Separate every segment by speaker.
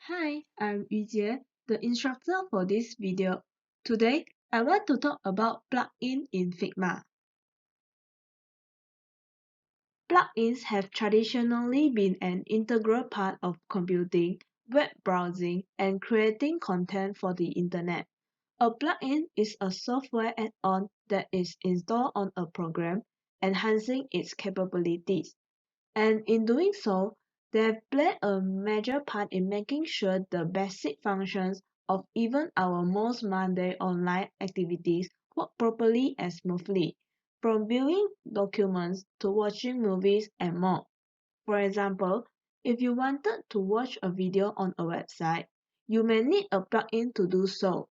Speaker 1: Hi, I'm Yujie, the instructor for this video. Today, I want to talk about plugins in Figma. Plugins have traditionally been an integral part of computing, web browsing, and creating content for the internet. A plugin is a software add-on that is installed on a program, enhancing its capabilities. And in doing so, they have played a major part in making sure the basic functions of even our most mundane online activities work properly and smoothly, from viewing documents to watching movies and more. For example, if you wanted to watch a video on a website, you may need a plugin to do so.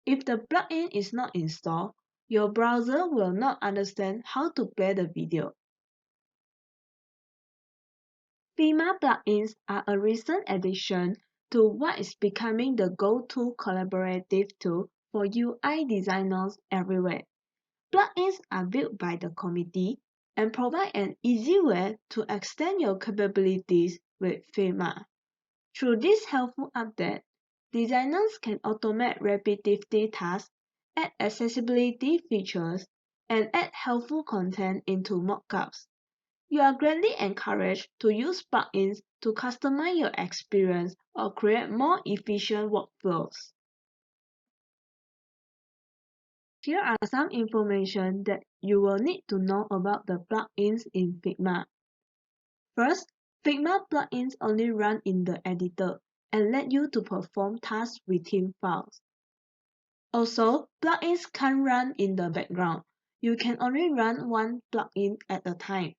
Speaker 1: If the plugin is not installed, your browser will not understand how to play the video. Figma plugins are a recent addition to what is becoming the go-to collaborative tool for UI designers everywhere. Plugins are built by the community and provide an easy way to extend your capabilities with Figma. Through this helpful update, designers can automate repetitive tasks, add accessibility features, and add helpful content into mockups. You are greatly encouraged to use plugins to customize your experience or create more efficient workflows. Here are some information that you will need to know about the plugins in Figma. First, Figma plugins only run in the editor and let you to perform tasks within files. Also, plugins can't run in the background. You can only run one plugin at a time.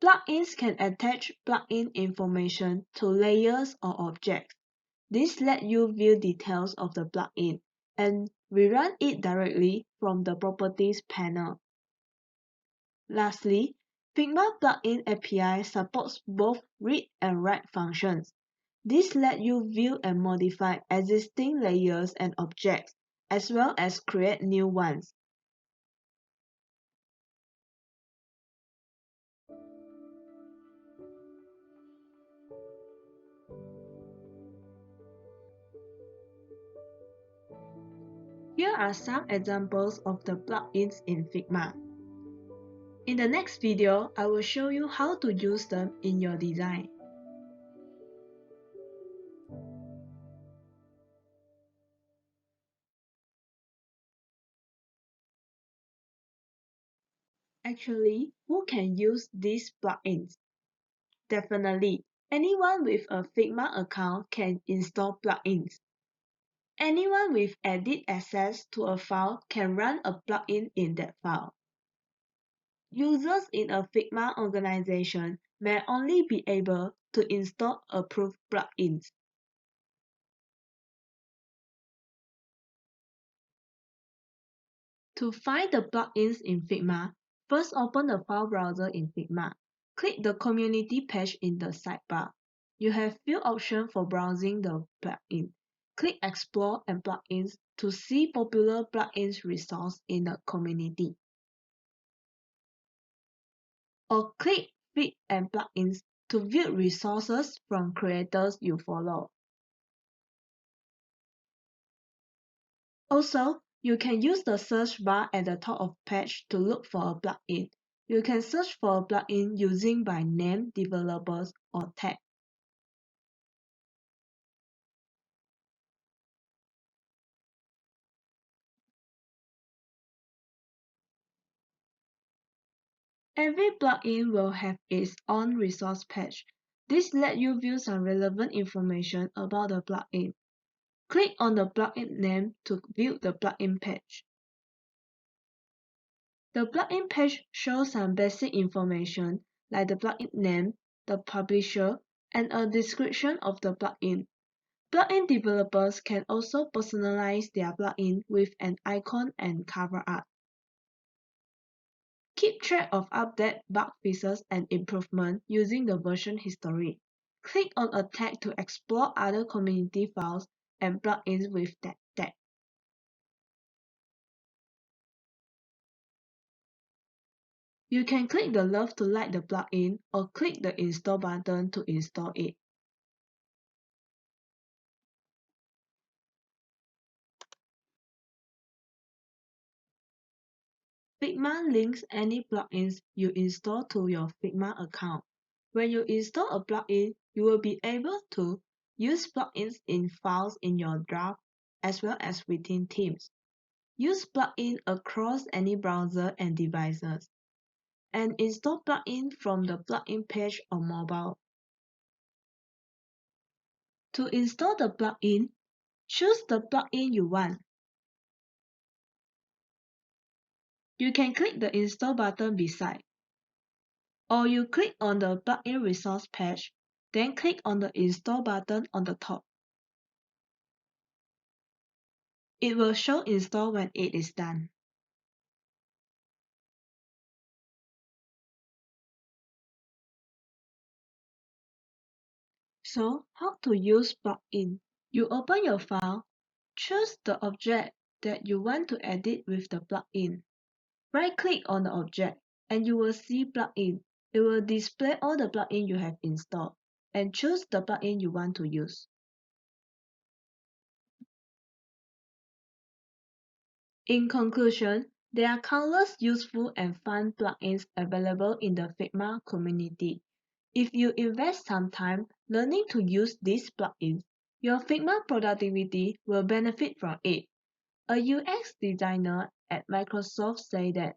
Speaker 1: Plugins can attach plugin information to layers or objects. This lets you view details of the plugin and rerun it directly from the Properties panel. Lastly, Figma Plugin API supports both read and write functions. This lets you view and modify existing layers and objects, as well as create new ones. Here are some examples of the plugins in Figma. In the next video, I will show you how to use them in your design. Actually, who can use these plugins? Definitely, anyone with a Figma account can install plugins. Anyone with edit access to a file can run a plugin in that file. Users in a Figma organization may only be able to install approved plugins. To find the plugins in Figma, first open the file browser in Figma. Click the community page in the sidebar. You have few options for browsing the plugin. Click Explore and Plugins to see popular plugins resources in the community. Or click Feed and Plugins to view resources from creators you follow. Also, you can use the search bar at the top of page to look for a plugin. You can search for a plugin using by name, developers, or tag. Every plugin will have its own resource page. This lets you view some relevant information about the plugin. Click on the plugin name to view the plugin page. The plugin page shows some basic information like the plugin name, the publisher, and a description of the plugin. Plugin developers can also personalize their plugin with an icon and cover art. Keep track of update, bug fixes, and improvement using the version history. Click on a tag to explore other community files and plugins with that tag. You can click the love to like the plugin or click the install button to install it. Figma links any plugins you install to your Figma account. When you install a plugin, you will be able to use plugins in files in your draft as well as within themes. Use plugin across any browser and devices. And install plugin from the plugin page on mobile. To install the plugin, choose the plugin you want. You can click the install button beside, or you click on the plugin resource page, then click on the install button on the top. It will show install when it is done. So, how to use plugin? You open your file, choose the object that you want to edit with the plugin. Right-click on the object, and you will see plugin. It will display all the plugins you have installed, and choose the plugin you want to use. In conclusion, there are countless useful and fun plugins available in the Figma community. If you invest some time learning to use these plugins, your Figma productivity will benefit from it. A UX designer at Microsoft said that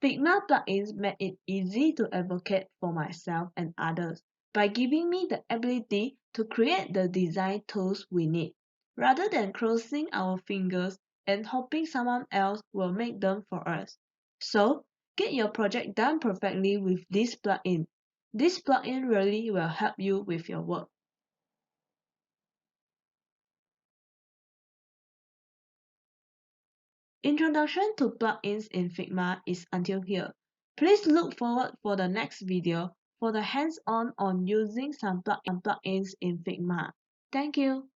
Speaker 1: Figma plugins made it easy to advocate for myself and others by giving me the ability to create the design tools we need, rather than crossing our fingers and hoping someone else will make them for us. So, get your project done perfectly with this plugin. This plugin really will help you with your work. Introduction to plugins in Figma is until here. Please look forward for the next video for the hands-on on using some plugins in Figma. Thank you.